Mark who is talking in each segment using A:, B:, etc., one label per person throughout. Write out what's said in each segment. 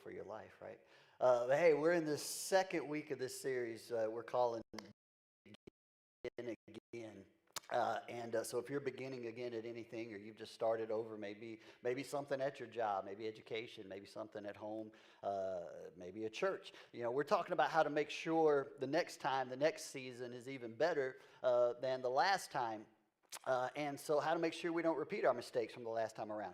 A: for your life, right? Hey, we're in the second week of this series we're calling Begin Again. So if you're beginning again at anything, or you've just started over, maybe something at your job, maybe education, maybe something at home, maybe a church. We're talking about how to make sure the next time, the next season is even better than the last time. And so how to make sure we don't repeat our mistakes from the last time around.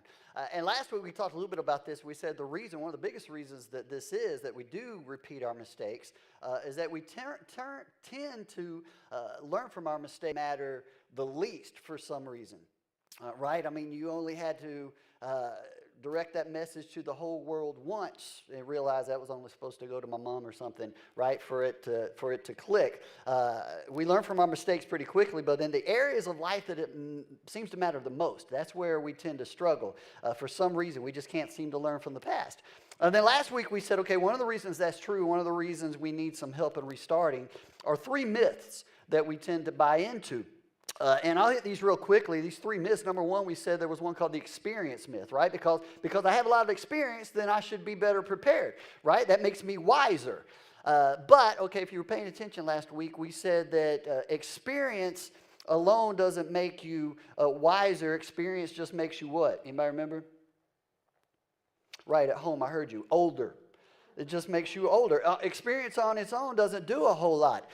A: And last week we talked a little bit about this. We said one of the biggest reasons that this is, that we do repeat our mistakes, is that we tend to learn from our mistakes matter the least for some reason. Right? I mean, you only had to direct that message to the whole world once and realize that was only supposed to go to my mom or something, right, for it to click. We learn from our mistakes pretty quickly, but in the areas of life that it seems to matter the most, that's where we tend to struggle. For some reason, we just can't seem to learn from the past. And then last week we said, okay, one of the reasons that's true, one of the reasons we need some help in restarting are three myths that we tend to buy into. And I'll hit these real quickly. These three myths. Number one, we said there was one called the experience myth, right? Because I have a lot of experience, then I should be better prepared, right? That makes me wiser. Okay, if you were paying attention last week, we said that experience alone doesn't make you wiser. Experience just makes you what? Anybody remember? Right, at home, I heard you. Older. It just makes you older. Experience on its own doesn't do a whole lot.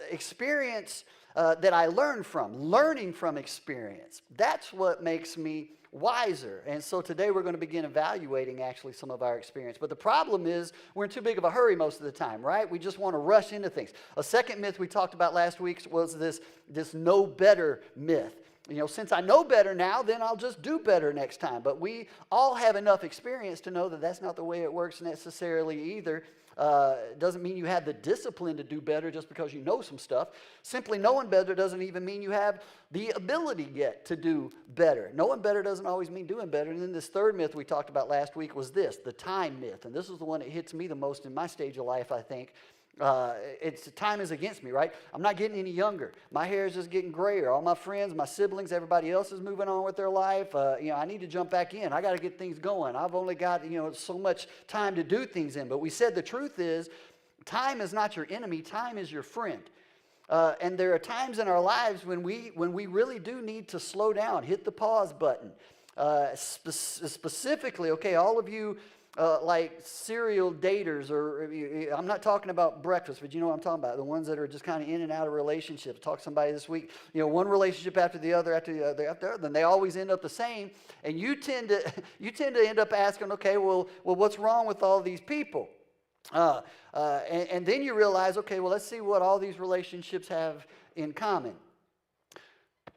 A: Experience that I learning from experience, that's what makes me wiser. And so today we're going to begin evaluating actually some of our experience. But the problem is we're in too big of a hurry most of the time, right? We just want to rush into things. A second myth we talked about last week was this know better myth. Since I know better now, then I'll just do better next time. But we all have enough experience to know that that's not the way it works necessarily either. It doesn't mean you have the discipline to do better just because you know some stuff. Simply knowing better doesn't even mean you have the ability yet to do better. Knowing better doesn't always mean doing better. And then this third myth we talked about last week was this, the time myth. And this is the one that hits me the most in my stage of life, I think. Time is against me, right? I'm not getting any younger. My hair is just getting grayer. All my friends, my siblings, everybody else is moving on with their life. I need to jump back in. I got to get things going. I've only got, so much time to do things in. But we said the truth is, time is not your enemy. Time is your friend. And there are times in our lives when we really do need to slow down, hit the pause button. Specifically, okay, all of you like serial daters, or I'm not talking about breakfast, but you know what I'm talking about, the ones that are just kind of in and out of relationships. Talk to somebody this week, one relationship after the other, then they always end up the same, and you tend to end up asking, okay, well, what's wrong with all these people? And then you realize, okay, well, let's see what all these relationships have in common.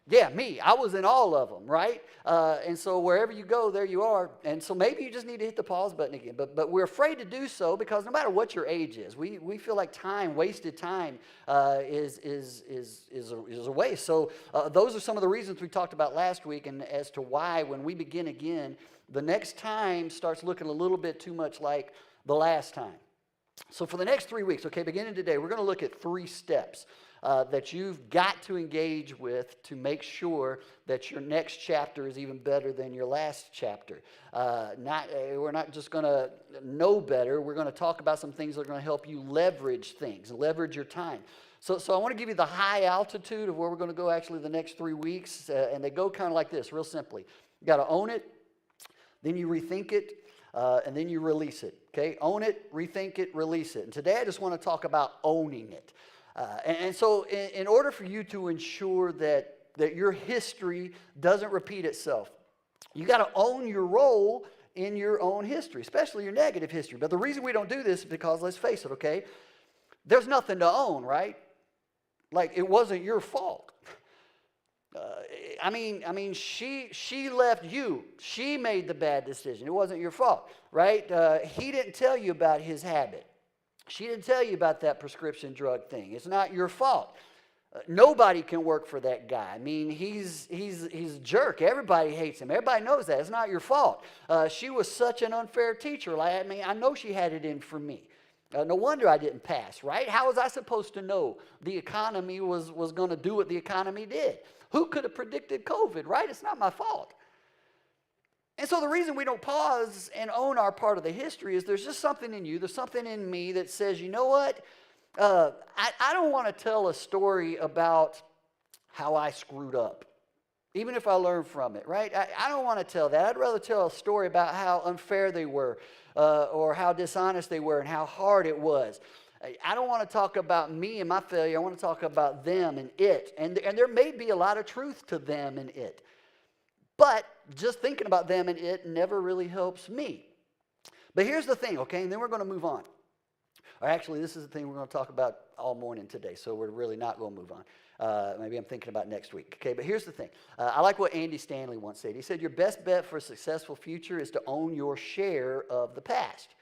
A: Yeah, me. I was in all of them, right? And so wherever you go, there you are. And so maybe you just need to hit the pause button again. But we're afraid to do so because no matter what your age is, we feel like wasted time, is a waste. So those are some of the reasons we talked about last week, and as to why when we begin again, the next time starts looking a little bit too much like the last time. So for the next 3 weeks, okay, beginning today, we're going to look at 3 steps that you've got to engage with to make sure that your next chapter is even better than your last chapter. We're not just going to know better. We're going to talk about some things that are going to help you leverage things, leverage your time. So I want to give you the high altitude of where we're going to go actually the next 3 weeks, and they go kind of like this, real simply. You got to own it, then you rethink it, and then you release it. Okay, own it, rethink it, release it. And today I just want to talk about owning it. So in order for you to ensure that your history doesn't repeat itself, you got to own your role in your own history, especially your negative history. But the reason we don't do this is because, let's face it, okay, there's nothing to own, right? Like, it wasn't your fault. She left you. She made the bad decision. It wasn't your fault, right? He didn't tell you about his habit. She didn't tell you about that prescription drug thing. It's not your fault. Nobody can work for that guy. I mean, he's a jerk. Everybody hates him. Everybody knows that. It's not your fault. She was such an unfair teacher. I know she had it in for me. No wonder I didn't pass, right? How was I supposed to know the economy was going to do what the economy did? Who could have predicted COVID, right? It's not my fault. And so the reason we don't pause and own our part of the history is there's just something in you, there's something in me that says, you know what? I don't want to tell a story about how I screwed up, even if I learn from it, right? I don't want to tell that. I'd rather tell a story about how unfair they were or how dishonest they were and how hard it was. I don't want to talk about me and my failure. I want to talk about them and it. And there may be a lot of truth to them and it. But just thinking about them and it never really helps me. But here's the thing, okay? And then we're going to move on. Or actually, this is the thing we're going to talk about all morning today, so we're really not going to move on. Maybe I'm thinking about next week. Okay, but here's the thing. I like what Andy Stanley once said. He said, your best bet for a successful future is to own your share of the past.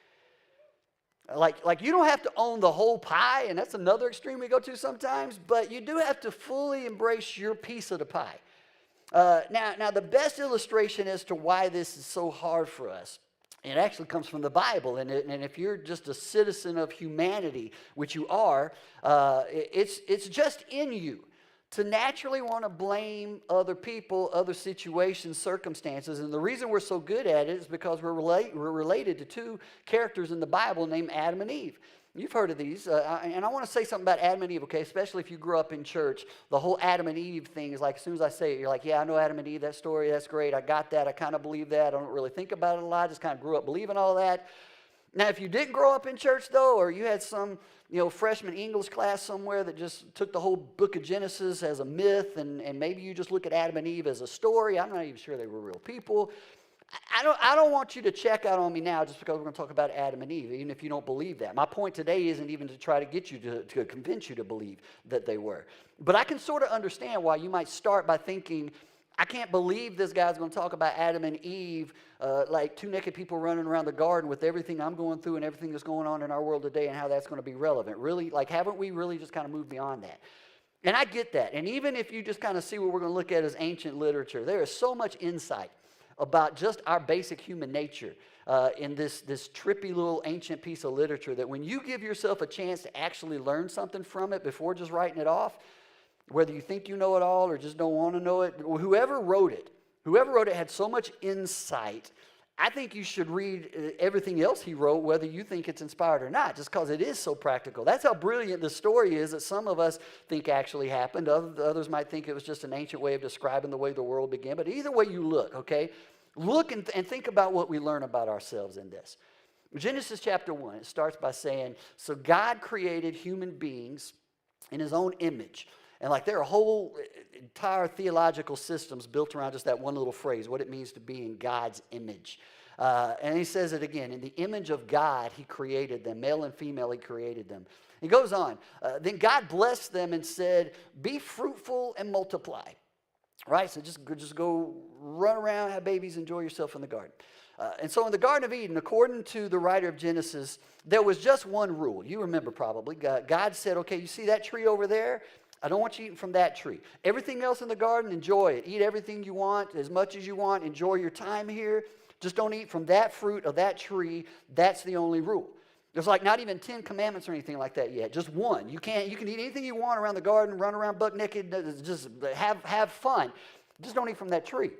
A: Like you don't have to own the whole pie, and that's another extreme we go to sometimes, but you do have to fully embrace your piece of the pie. Now, the best illustration as to why this is so hard for us, it actually comes from the Bible, and if you're just a citizen of humanity, which you are, it's just in you to naturally want to blame other people, other situations, circumstances. And the reason we're so good at it is because we're related to two characters in the Bible named Adam and Eve. You've heard of these, and I want to say something about Adam and Eve, okay, especially if you grew up in church. The whole Adam and Eve thing is like, as soon as I say it, you're like, yeah, I know Adam and Eve, that story, that's great, I got that, I kind of believe that, I don't really think about it a lot, I just kind of grew up believing all that. Now, if you didn't grow up in church, though, or you had some, freshman English class somewhere that just took the whole book of Genesis as a myth, and maybe you just look at Adam and Eve as a story, I'm not even sure they were real people. I don't want you to check out on me now just because we're going to talk about Adam and Eve, even if you don't believe that. My point today isn't even to try to get you to convince you to believe that they were. But I can sort of understand why you might start by thinking, I can't believe this guy's going to talk about Adam and Eve like two naked people running around the garden with everything I'm going through and everything that's going on in our world today and how that's going to be relevant. Really, like, haven't we really just kind of moved beyond that? And I get that. And even if you just kind of see what we're going to look at as ancient literature, there is so much insight about just our basic human nature in this trippy little ancient piece of literature that when you give yourself a chance to actually learn something from it before just writing it off, whether you think you know it all or just don't want to know it, whoever wrote it had so much insight. I think you should read everything else he wrote, whether you think it's inspired or not, just because it is so practical. That's how brilliant the story is that some of us think actually happened. Others might think it was just an ancient way of describing the way the world began. But either way you look, okay, look and think about what we learn about ourselves in this. Genesis chapter 1, it starts by saying, so God created human beings in his own image. And like there are whole entire theological systems built around just that one little phrase, what it means to be in God's image. And he says it again, in the image of God, he created them. Male and female, he created them. He goes on. Then God blessed them and said, be fruitful and multiply. Right? So just go run around, have babies, enjoy yourself in the garden. And so in the Garden of Eden, according to the writer of Genesis, there was just one rule. You remember probably. God said, okay, you see that tree over there? I don't want you eating from that tree. Everything else in the garden, enjoy it. Eat everything you want, as much as you want. Enjoy your time here. Just don't eat from that fruit of that tree. That's the only rule. There's like not even 10 commandments or anything like that yet. Just one. You can eat anything you want around the garden, run around buck naked, just have fun. Just don't eat from that tree.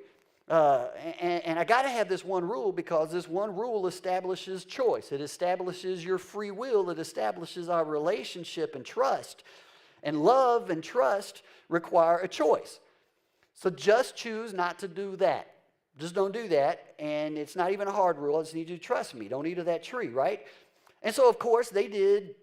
A: And I got to have this one rule because this one rule establishes choice. It establishes your free will. It establishes our relationship and trust. And love and trust require a choice. So just choose not to do that. Just don't do that. And it's not even a hard rule. I just need you to trust me. Don't eat of that tree, right? And so, of course, they did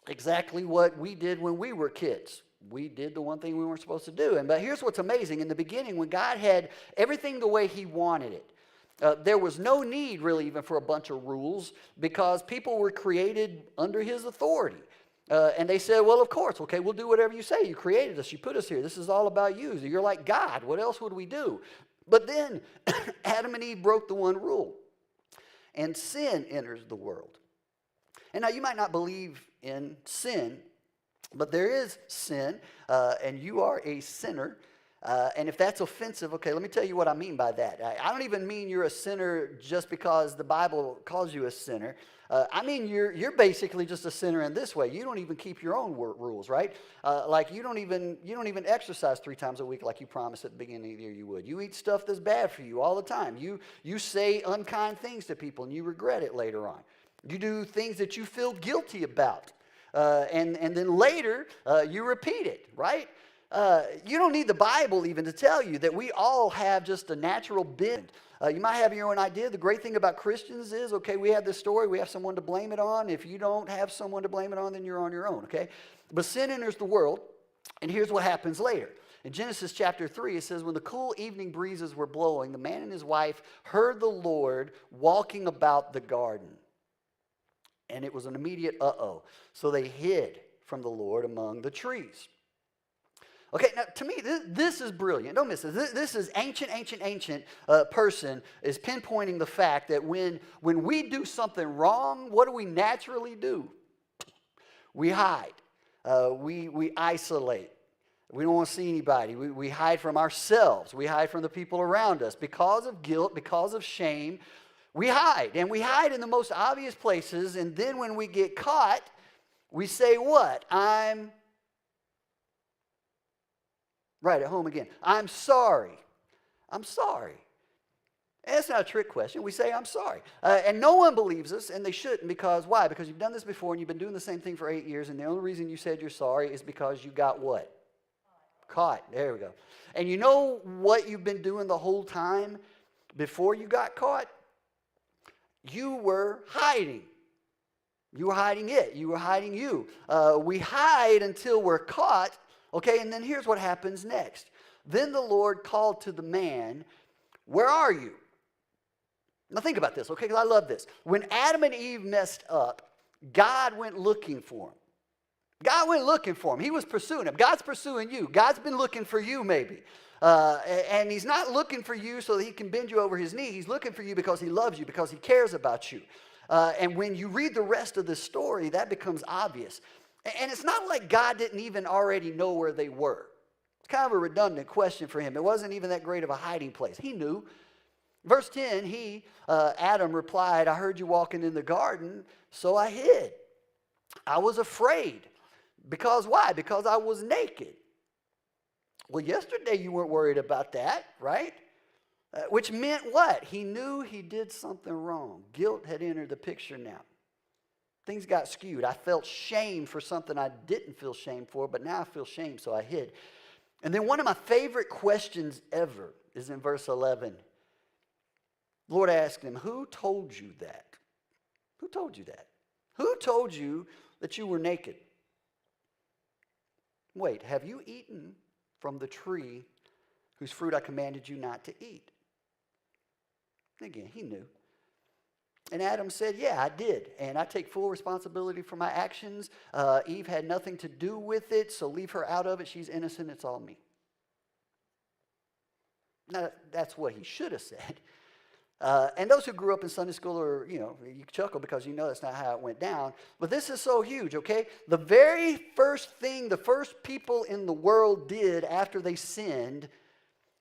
A: exactly what we did when we were kids. We did the one thing we weren't supposed to do. But here's what's amazing. In the beginning, when God had everything the way he wanted it, there was no need really even for a bunch of rules because people were created under his authority. And they said, well, of course, okay, we'll do whatever you say. You created us. You put us here. This is all about you. You're like God. What else would we do? But then Adam and Eve broke the one rule, and sin enters the world. And now you might not believe in sin, but there is sin, and you are a sinner. And if that's offensive, okay, let me tell you what I mean by that. I don't even mean you're a sinner just because the Bible calls you a sinner. I mean you're basically just a sinner in this way. You don't even keep your own rules, right? Like you don't even exercise 3 times a week like you promised at the beginning of the year you would. You eat stuff that's bad for you all the time. You say unkind things to people and you regret it later on. You do things that you feel guilty about, and then later you repeat it, right? You don't need the Bible even to tell you that we all have just a natural bend. You might have your own idea. The great thing about Christians is, okay, we have this story. We have someone to blame it on. If you don't have someone to blame it on, then you're on your own, okay? But sin enters the world, and here's what happens later. In Genesis chapter 3, it says, when the cool evening breezes were blowing, the man and his wife heard the Lord walking about the garden. And it was an immediate uh-oh. So they hid from the Lord among the trees. Okay, now to me, this is brilliant. Don't miss this. This is ancient person is pinpointing the fact that when we do something wrong, what do we naturally do? We hide. We isolate. We don't want to see anybody. We hide from ourselves. We hide from the people around us. Because of guilt, because of shame, we hide. And we hide in the most obvious places. And then when we get caught, we say what? Right, at home again. I'm sorry. I'm sorry. And that's not a trick question. We say, I'm sorry. And no one believes us, and they shouldn't, because why? Because you've done this before, and you've been doing the same thing for 8 years, and the only reason you said you're sorry is because you got what? Caught. There we go. And you know what you've been doing the whole time before you got caught? You were hiding. You were hiding it. You were hiding you. We hide until we're caught. Okay, and then here's what happens next. Then the Lord called to the man, where are you? Now think about this, okay, because I love this. When Adam and Eve messed up, God went looking for him. God went looking for him. He was pursuing him. God's pursuing you. God's been looking for you maybe. And he's not looking for you so that he can bend you over his knee. He's looking for you because he loves you, because he cares about you. And when you read the rest of the story, that becomes obvious. And it's not like God didn't even already know where they were. It's kind of a redundant question for him. It wasn't even that great of a hiding place. He knew. Verse 10, Adam replied, I heard you walking in the garden, so I hid. I was afraid. Because why? Because I was naked. Well, yesterday you weren't worried about that, right? Which meant what? He knew he did something wrong. Guilt had entered the picture now. Things got skewed. I felt shame for something I didn't feel shame for, but now I feel shame, so I hid. And then one of my favorite questions ever is in verse 11. The Lord asked him, who told you that? Who told you that? Who told you that you were naked? Wait, have you eaten from the tree whose fruit I commanded you not to eat? Again, he knew. And Adam said, yeah, I did. And I take full responsibility for my actions. Eve had nothing to do with it, so leave her out of it. She's innocent. It's all me. Now, that's what he should have said. And those who grew up in Sunday school are, you chuckle because you know that's not how it went down. But this is so huge, okay? The very first thing the first people in the world did after they sinned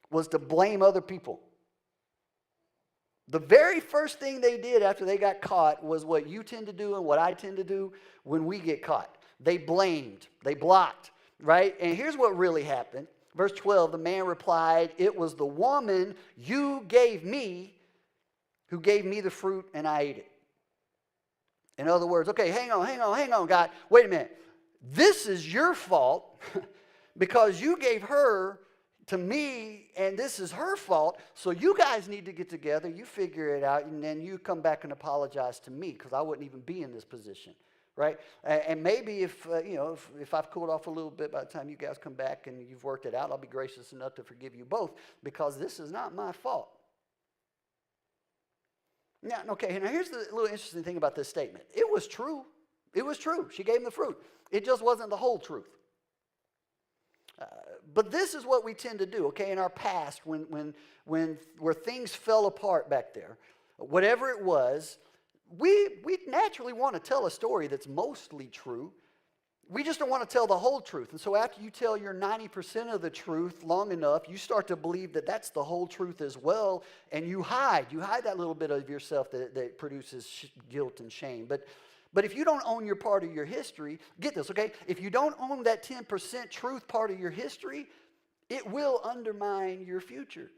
A: was to blame other people. The very first thing they did after they got caught was what you tend to do and what I tend to do when we get caught. They blamed. They blocked, right? And here's what really happened. Verse 12, the man replied, it was the woman you gave me who gave me the fruit and I ate it. In other words, okay, hang on, God. Wait a minute. This is your fault because you gave her to me, and this is her fault, so you guys need to get together, you figure it out, and then you come back and apologize to me, because I wouldn't even be in this position, right? And maybe if I've cooled off a little bit by the time you guys come back and you've worked it out, I'll be gracious enough to forgive you both, because this is not my fault. Now, okay, now here's the little interesting thing about this statement. It was true. It was true. She gave him the fruit. It just wasn't the whole truth. But this is what we tend to do, okay, in our past where things fell apart back there, whatever it was, we naturally want to tell a story that's mostly true We just don't want to tell the whole truth. And so after you tell your 90% of the truth long enough, you start to believe that that's the whole truth as well, and you hide. You hide that little bit of yourself that produces guilt and shame. But if you don't own your part of your history, get this, okay? If you don't own that 10% truth part of your history, it will undermine your future.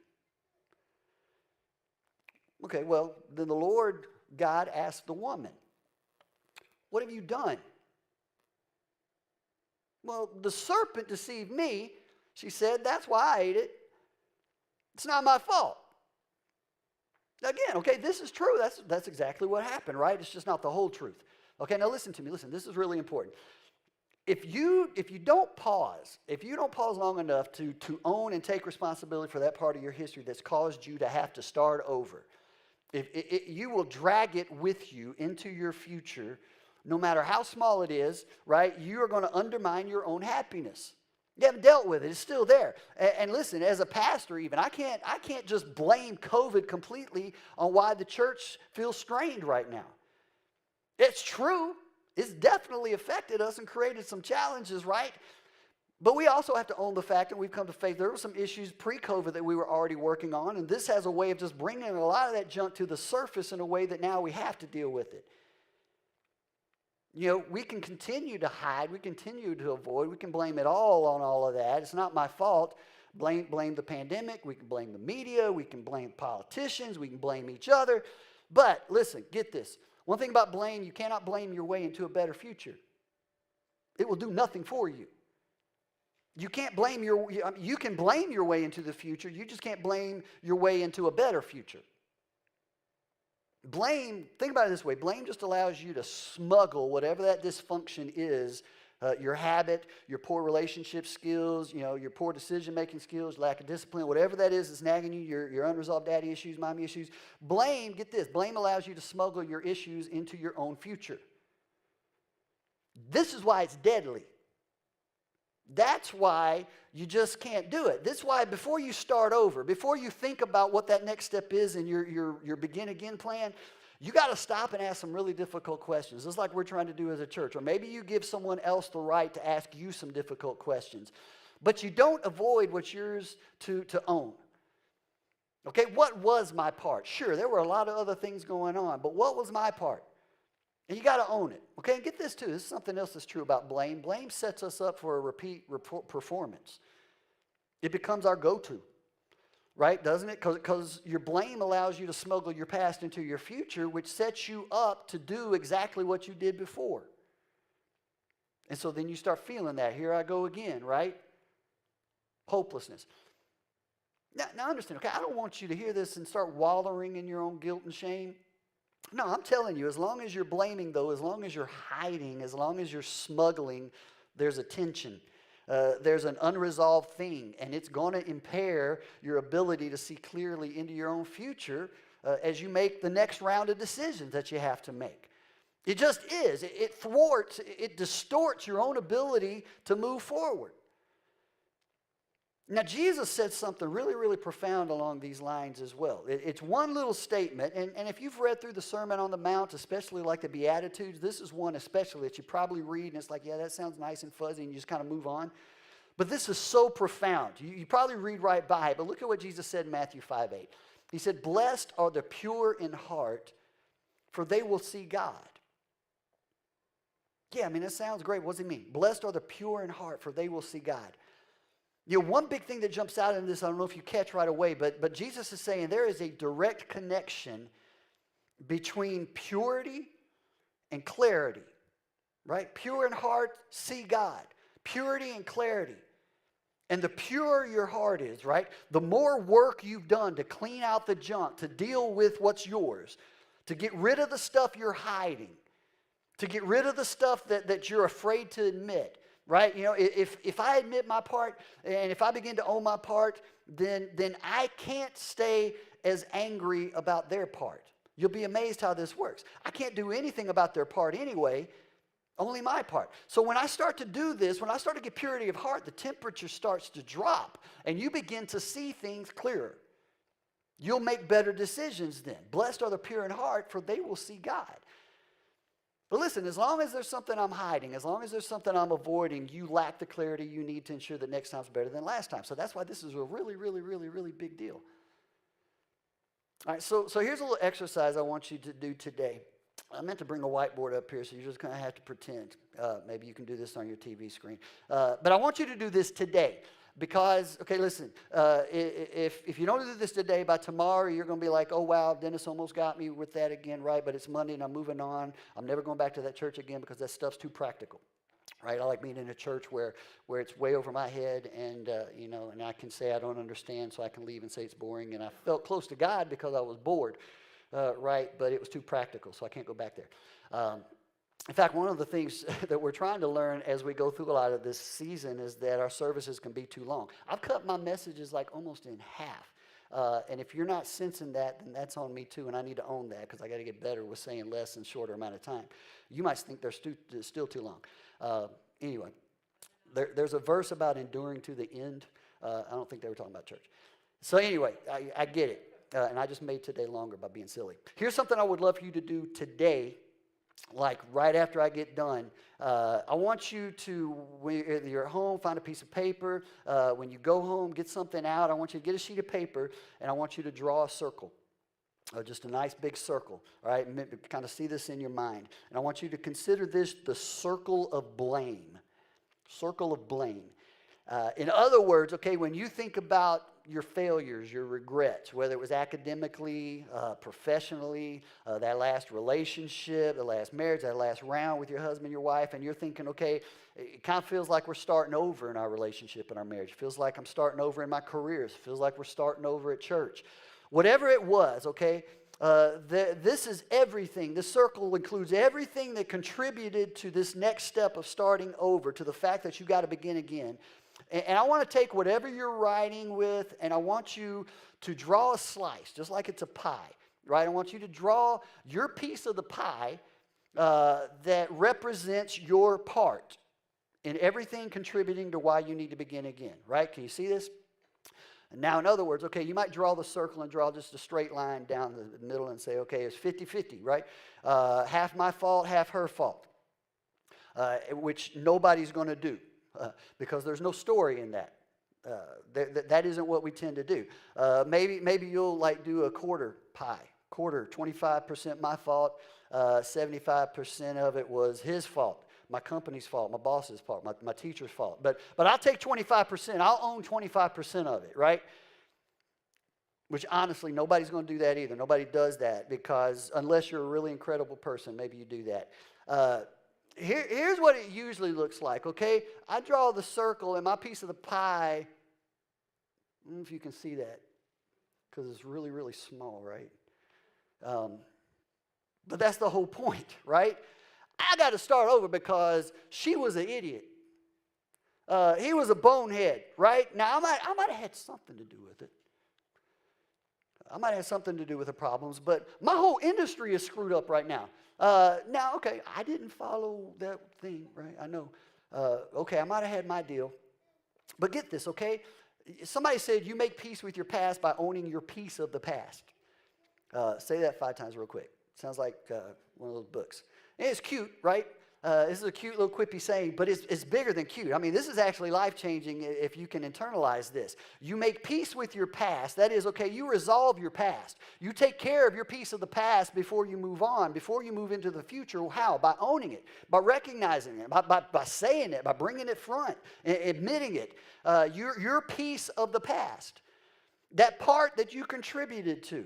A: Okay, well, then the Lord God asked the woman, "What have you done?" "Well, the serpent deceived me," she said. "That's why I ate it. It's not my fault." Again, okay, this is true. That's exactly what happened, right? It's just not the whole truth. Okay, now listen to me. Listen, this is really important. If you don't pause long enough to own and take responsibility for that part of your history that's caused you to have to start over, you will drag it with you into your future. No matter how small it is, right, you are going to undermine your own happiness. You haven't dealt with it. It's still there. And listen, as a pastor even, I can't just blame COVID completely on why the church feels strained right now. It's true. It's definitely affected us and created some challenges, right? But we also have to own the fact that we've come to faith. There were some issues pre-COVID that we were already working on, and this has a way of just bringing a lot of that junk to the surface in a way that now we have to deal with it. You know, we can continue to hide, we continue to avoid, we can blame it all on all of that. It's not my fault. Blame the pandemic, we can blame the media, we can blame politicians, we can blame each other. But listen, get this. One thing about blame, you cannot blame your way into a better future. It will do nothing for you. You can't blame you can blame your way into the future, you just can't blame your way into a better future. Blame, think about it this way, blame just allows you to smuggle whatever that dysfunction is, your habit, your poor relationship skills, your poor decision-making skills, lack of discipline, whatever that is that's nagging you, your unresolved daddy issues, mommy issues. Blame, get this, blame allows you to smuggle your issues into your own future. This is why it's deadly. That's why you just can't do it. That's why before you start over, before you think about what that next step is in your begin again plan, you got to stop and ask some really difficult questions, just like we're trying to do as a church. Or maybe you give someone else the right to ask you some difficult questions. But you don't avoid what's yours to own. Okay, what was my part? Sure, there were a lot of other things going on, but what was my part? And you got to own it. Okay, and get this too. This is something else that's true about blame. Blame sets us up for a repeat performance. It becomes our go-to, right? Doesn't it? Because your blame allows you to smuggle your past into your future, which sets you up to do exactly what you did before. And so then you start feeling that. Here I go again, right? Hopelessness. Now understand, okay, I don't want you to hear this and start wallowing in your own guilt and shame. No, I'm telling you, as long as you're blaming, though, as long as you're hiding, as long as you're smuggling, there's a tension. There's an unresolved thing, and it's going to impair your ability to see clearly into your own future as you make the next round of decisions that you have to make. It just is. It thwarts, it distorts your own ability to move forward. Now, Jesus said something really, really profound along these lines as well. It's one little statement, and if you've read through the Sermon on the Mount, especially like the Beatitudes, this is one especially that you probably read, and it's like, yeah, that sounds nice and fuzzy, and you just kind of move on. But this is so profound. You probably read right by it, but look at what Jesus said in Matthew 5:8. He said, "Blessed are the pure in heart, for they will see God." Yeah, I mean, that sounds great. What does it mean? Blessed are the pure in heart, for they will see God. You know, one big thing that jumps out in this, I don't know if you catch right away, but Jesus is saying there is a direct connection between purity and clarity, right? Pure in heart, see God. Purity and clarity. And the purer your heart is, right? The more work you've done to clean out the junk, to deal with what's yours, to get rid of the stuff you're hiding, to get rid of the stuff that you're afraid to admit. Right? You know, if I admit my part and if I begin to own my part, then I can't stay as angry about their part. You'll be amazed how this works. I can't do anything about their part anyway, only my part. So when I start to do this, when I start to get purity of heart, the temperature starts to drop and you begin to see things clearer. You'll make better decisions then. Blessed are the pure in heart, for they will see God. But listen, as long as there's something I'm hiding, as long as there's something I'm avoiding, you lack the clarity you need to ensure that next time's better than last time. So that's why this is a really, really, really, really big deal. All right, so here's a little exercise I want you to do today. I meant to bring a whiteboard up here, so you're just going to have to pretend. Maybe you can do this on your TV screen. But I want you to do this today. Because, okay, listen, if you don't do this today, by tomorrow you're going to be like, oh, wow, Dennis almost got me with that again, right? But it's Monday and I'm moving on. I'm never going back to that church again because that stuff's too practical, right? I like being in a church where it's way over my head and, and I can say I don't understand, so I can leave and say it's boring. And I felt close to God because I was bored, right? But it was too practical, so I can't go back there. In fact, one of the things that we're trying to learn as we go through a lot of this season is that our services can be too long. I've cut my messages like almost in half. And if you're not sensing that, then that's on me too, and I need to own that because I got to get better with saying less in shorter amount of time. You might think they're still too long. Anyway, there's a verse about enduring to the end. I don't think they were talking about church. So anyway, I get it. And I just made today longer by being silly. Here's something I would love for you to do today. Like right after I get done, I want you to, when you're at home, find a piece of paper. When you go home, get something out. I want you to get a sheet of paper, and I want you to draw a circle, just a nice big circle, all right? Kind of see this in your mind. And I want you to consider this the circle of blame. Circle of blame. In other words, okay, when you think about your failures, your regrets, whether it was academically, professionally, that last relationship, the last marriage, that last round with your husband, your wife, and you're thinking, okay, it kind of feels like we're starting over in our relationship and our marriage. It feels like I'm starting over in my careers. It feels like we're starting over at church. Whatever it was, okay, this is everything. This circle includes everything that contributed to this next step of starting over, to the fact that you got to begin again. And I want to take whatever you're writing with, and I want you to draw a slice, just like it's a pie, right? I want you to draw your piece of the pie that represents your part in everything contributing to why you need to begin again, right? Can you see this? Now, in other words, okay, you might draw the circle and draw just a straight line down the middle and say, okay, it's 50-50, right? Half my fault, half her fault, which nobody's going to do. Because there's no story in that. That isn't what we tend to do. Maybe you'll like do a quarter pie. Quarter, 25% my fault, 75% of it was his fault, my company's fault, my boss's fault, my teacher's fault. But I'll take 25%. I'll own 25% of it, right? Which honestly, nobody's going to do that either. Nobody does that because unless you're a really incredible person, maybe you do that. Here's what it usually looks like, okay? I draw the circle and my piece of the pie, I don't know if you can see that because it's really, really small, right? But that's the whole point, right? I got to start over because she was an idiot. He was a bonehead, right? Now, I might have had something to do with it. I might have something to do with the problems, but my whole industry is screwed up right now. Now, okay, I didn't follow that thing, right? I know. Okay, I might have had my deal. But get this, okay? Somebody said you make peace with your past by owning your piece of the past. Say that 5 times real quick. Sounds like one of those books. And it's cute, right? This is a cute little quippy saying, but it's bigger than cute. I mean, this is actually life-changing if you can internalize this. You make peace with your past. That is, okay, you resolve your past. You take care of your piece of the past before you move on, before you move into the future. How? By owning it, by recognizing it, by saying it, by bringing it front, admitting it. Your piece of the past, that part that you contributed to,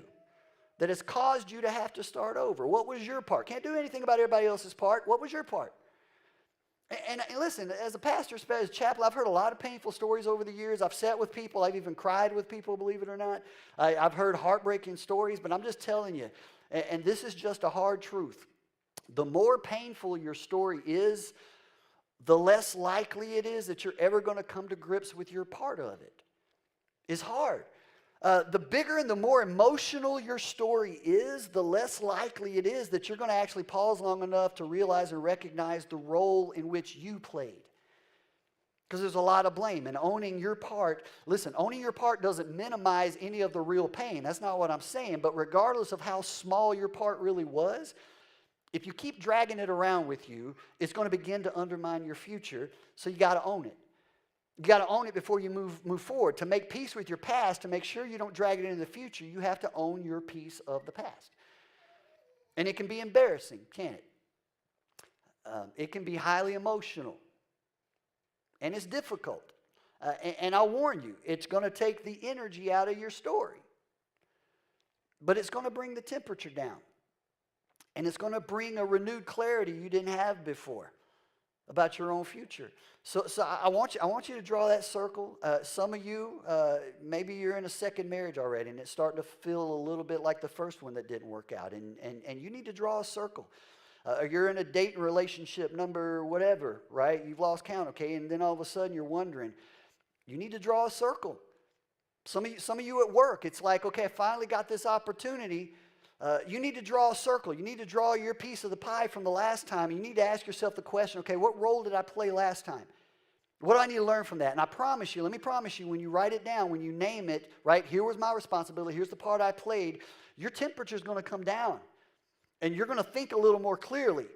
A: that has caused you to have to start over. What was your part? Can't do anything about everybody else's part. What was your part? And listen, as a pastor, as a chaplain, I've heard a lot of painful stories over the years. I've sat with people. I've even cried with people, believe it or not. I've heard heartbreaking stories, but I'm just telling you, and this is just a hard truth. The more painful your story is, the less likely it is that you're ever going to come to grips with your part of it. It's hard. The bigger and the more emotional your story is, the less likely it is that you're going to actually pause long enough to realize and recognize the role in which you played. Because there's a lot of blame. And owning your part, listen, owning your part doesn't minimize any of the real pain. That's not what I'm saying. But regardless of how small your part really was, If you keep dragging it around with you, it's going to begin to undermine your future, so you got to own it. You got to own it before you move forward. To make peace with your past, to make sure you don't drag it into the future, you have to own your piece of the past. And it can be embarrassing, can't it? It can be highly emotional. And it's difficult. And I'll warn you, it's going to take the energy out of your story. But it's going to bring the temperature down. And it's going to bring a renewed clarity you didn't have before about your own future. So I want you to draw that circle. Some of you, maybe you're in a second marriage already, and it's starting to feel a little bit like the first one that didn't work out. And you need to draw a circle. You're in a dating relationship number whatever, right? You've lost count, okay? And then all of a sudden you're wondering. You need to draw a circle. Some of you at work, it's like, okay, I finally got this opportunity. You need to draw a circle. You need to draw your piece of the pie from the last time. You need to ask yourself the question, okay, what role did I play last time? What do I need to learn from that? And I promise you, let me promise you, when you write it down, when you name it, right, here was my responsibility, here's the part I played, your temperature is going to come down. And you're going to think a little more clearly.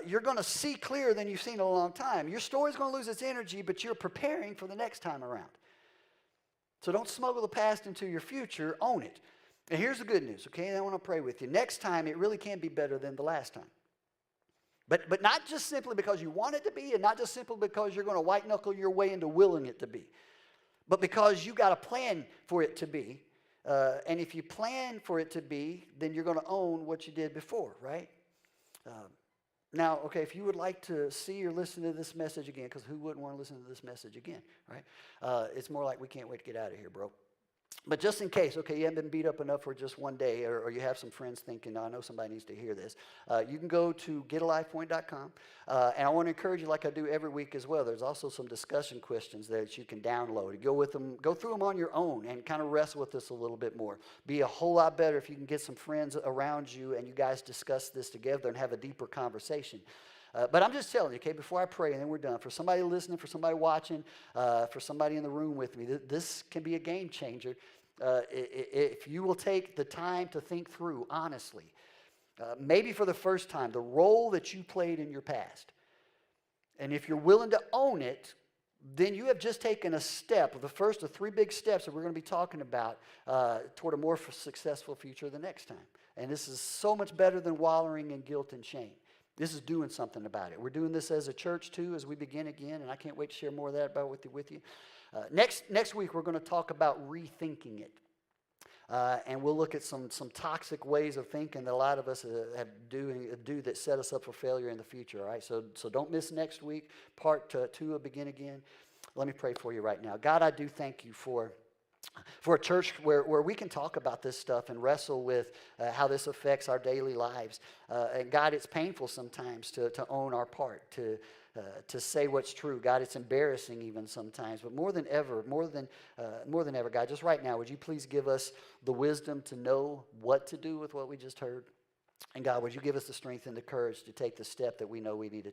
A: You're going to see clearer than you've seen in a long time. Your story's going to lose its energy, but you're preparing for the next time around. So don't smuggle the past into your future. Own it. And here's the good news, okay? I want to pray with you. Next time, it really can be better than the last time. But not just simply because you want it to be, and not just simply because you're going to white-knuckle your way into willing it to be, but because you got a plan for it to be. And if you plan for it to be, then you're going to own what you did before, right? Now, okay, if you would like to see or listen to this message again, because who wouldn't want to listen to this message again, right? It's more like we can't wait to get out of here, bro. But just in case, okay, you haven't been beat up enough for just one day, or you have some friends thinking, no, I know somebody needs to hear this, you can go to getalifepoint.com, and I want to encourage you, like I do every week as well, there's also some discussion questions there that you can download. Go through them on your own and kind of wrestle with this a little bit more. Be a whole lot better if you can get some friends around you and you guys discuss this together and have a deeper conversation. But I'm just telling you, okay, before I pray and then we're done, for somebody listening, for somebody watching, for somebody in the room with me, this can be a game changer if you will take the time to think through, honestly, maybe for the first time, the role that you played in your past. And if you're willing to own it, then you have just taken a step, the first of 3 big steps that we're going to be talking about toward a more successful future the next time. And this is so much better than wallowing in guilt and shame. This is doing something about it. We're doing this as a church, too, as we begin again, and I can't wait to share more of that about with you. Next week, we're going to talk about rethinking it. And we'll look at some toxic ways of thinking that a lot of us do that set us up for failure in the future, all right? So don't miss next week, part 2 of Begin Again. Let me pray for you right now. God, I do thank you for a church where we can talk about this stuff and wrestle with how this affects our daily lives. And God, it's painful sometimes to own our part, to say what's true. God, it's embarrassing even sometimes. But more than ever, God, just right now, would you please give us the wisdom to know what to do with what we just heard? And God, would you give us the strength and the courage to take the step that we know we need to